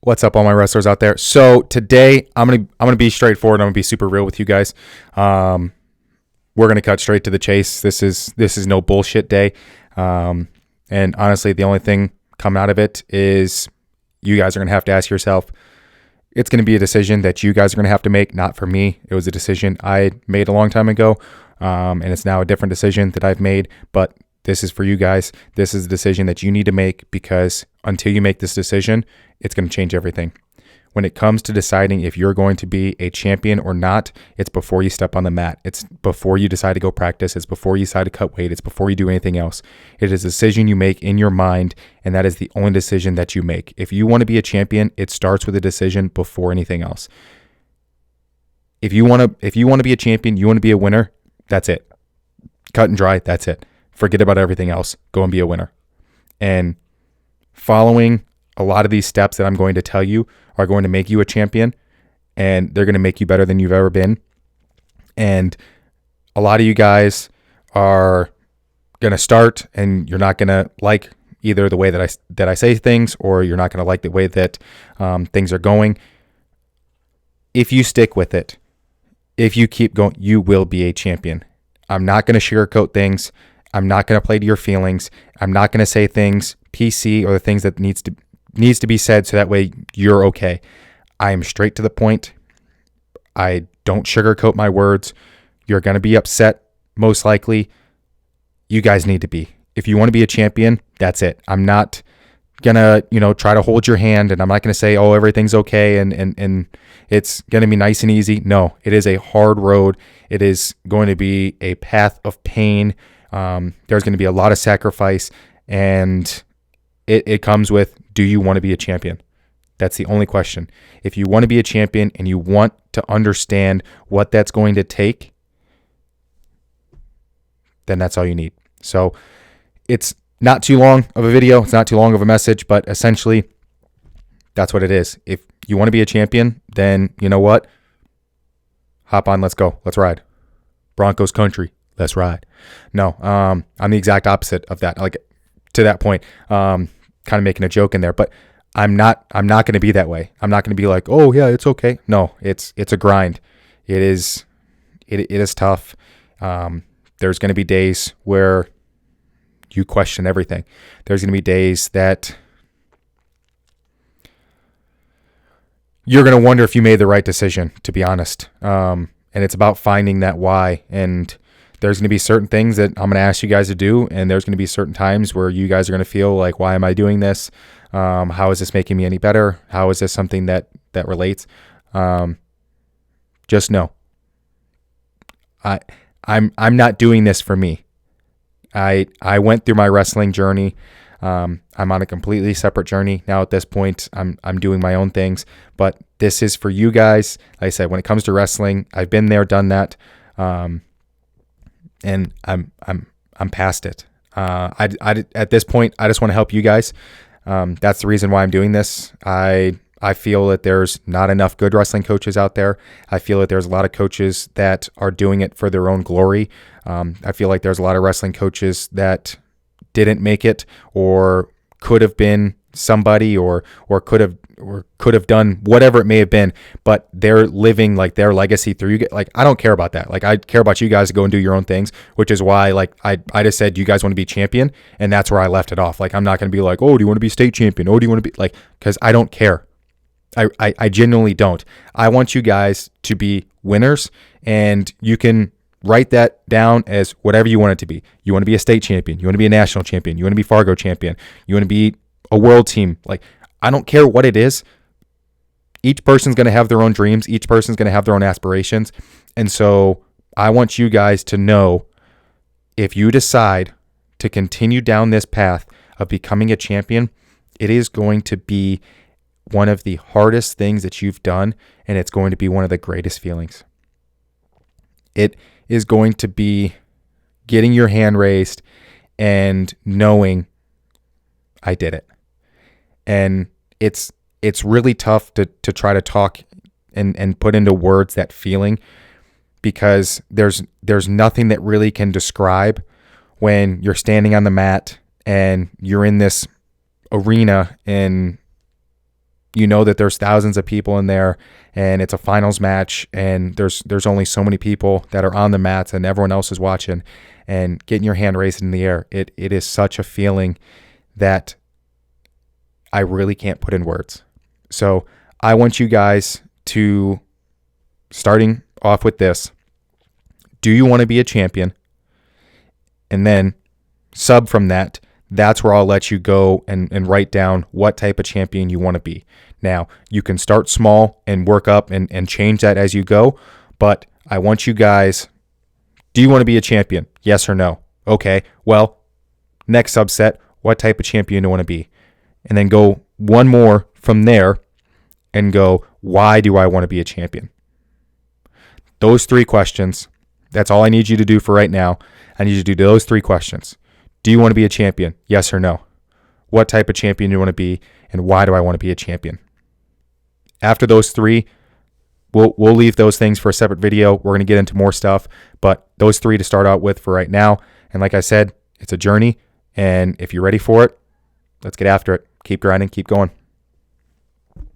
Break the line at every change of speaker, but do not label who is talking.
What's up, all my wrestlers out there? So today I'm gonna be straightforward. I'm gonna be super real with you guys. We're gonna cut straight to the chase. This is no bullshit day. And honestly, the only thing coming out of it is you guys are gonna have to ask yourself. It's gonna be a decision that you guys are gonna have to make, not for me. It was a decision I made a long time ago, and it's now a different decision that I've made. But this is for you guys. This is a decision that you need to make, because until you make this decision, it's going to change everything. When it comes to deciding if you're going to be a champion or not, it's before you step on the mat. It's before you decide to go practice. It's before you decide to cut weight. It's before you do anything else. It is a decision you make in your mind, and that is the only decision that you make. If you want to be a champion, it starts with a decision before anything else. If you want to be a champion, you want to be a winner, that's it. Cut and dry, that's it. Forget about everything else. Go and be a winner. And following a lot of these steps that I'm going to tell you are going to make you a champion, and they're going to make you better than you've ever been. And a lot of you guys are going to start, and you're not going to like either the way that I say things, or you're not going to like the way that things are going. If you stick with it, if you keep going, you will be a champion. I'm not going to sugarcoat things. I'm not going to play to your feelings. I'm not going to say things PC or the things that needs to be said so that way you're okay. I am straight to the point. I don't sugarcoat my words. You're going to be upset, most likely. You guys need to be. If you want to be a champion, that's it. I'm not going to, try to hold your hand, and I'm not going to say, oh, everything's okay and it's going to be nice and easy. No, it is a hard road. It is going to be a path of pain. There's going to be a lot of sacrifice, and it comes with, do you want to be a champion? That's the only question. If you want to be a champion and you want to understand what that's going to take, then that's all you need. So it's not too long of a video. It's not too long of a message, but essentially that's what it is. If you want to be a champion, then you know what? Hop on. Let's go. Let's ride. Broncos country. Let's ride. No, I'm the exact opposite of that. Like, to that point, kind of making a joke in there, but I'm not going to be that way. I'm not going to be like, oh yeah, it's okay. No, it's a grind. It is tough. There's going to be days where you question everything. There's going to be days that you're going to wonder if you made the right decision, to be honest. And it's about finding that why. And there's going to be certain things that I'm going to ask you guys to do, and there's going to be certain times where you guys are going to feel like, why am I doing this? How is this making me any better? How is this something that relates? Just know, I'm not doing this for me. I went through my wrestling journey. I'm on a completely separate journey now. At this point, I'm doing my own things, but this is for you guys. Like I said, when it comes to wrestling, I've been there, done that. And I'm past it. At this point, I just want to help you guys. That's the reason why I'm doing this. I feel that there's not enough good wrestling coaches out there. I feel that there's a lot of coaches that are doing it for their own glory. I feel like there's a lot of wrestling coaches that didn't make it, or could have been somebody, or could have done whatever it may have been, but they're living like their legacy through you. Like, I don't care about that. Like, I care about you guys to go and do your own things, which is why, like, I just said, you guys want to be champion, and that's where I left it off. Like, I'm not going to be like, oh, do you want to be state champion? Oh, do you want to be, like, because I don't care. I genuinely don't. I want you guys to be winners, and you can write that down as whatever you want it to be. You want to be a state champion. You want to be a national champion. You want to be Fargo champion. You want to be a world team. Like, I don't care what it is. Each person's going to have their own dreams. Each person's going to have their own aspirations. And so I want you guys to know, if you decide to continue down this path of becoming a champion, it is going to be one of the hardest things that you've done, and it's going to be one of the greatest feelings. It is going to be getting your hand raised and knowing I did it. And it's really tough to try to talk and put into words that feeling, because there's nothing that really can describe when you're standing on the mat and you're in this arena and you know that there's thousands of people in there and it's a finals match and there's only so many people that are on the mats and everyone else is watching, and getting your hand raised in the air. It is such a feeling that I really can't put in words. So I want you guys to, starting off with this, do you want to be a champion? And then sub from that, that's where I'll let you go and write down what type of champion you want to be. Now, you can start small and work up and change that as you go, but I want you guys, do you want to be a champion? Yes or no? Okay, well, next subset, what type of champion do you want to be? And then go one more from there and go, why do I want to be a champion? Those 3 questions, that's all I need you to do for right now. I need you to do those 3 questions. Do you want to be a champion? Yes or no? What type of champion do you want to be? And why do I want to be a champion? After those 3, we'll leave those things for a separate video. We're going to get into more stuff, but those 3 to start out with for right now. And like I said, it's a journey. And if you're ready for it, let's get after it. Keep grinding, keep going.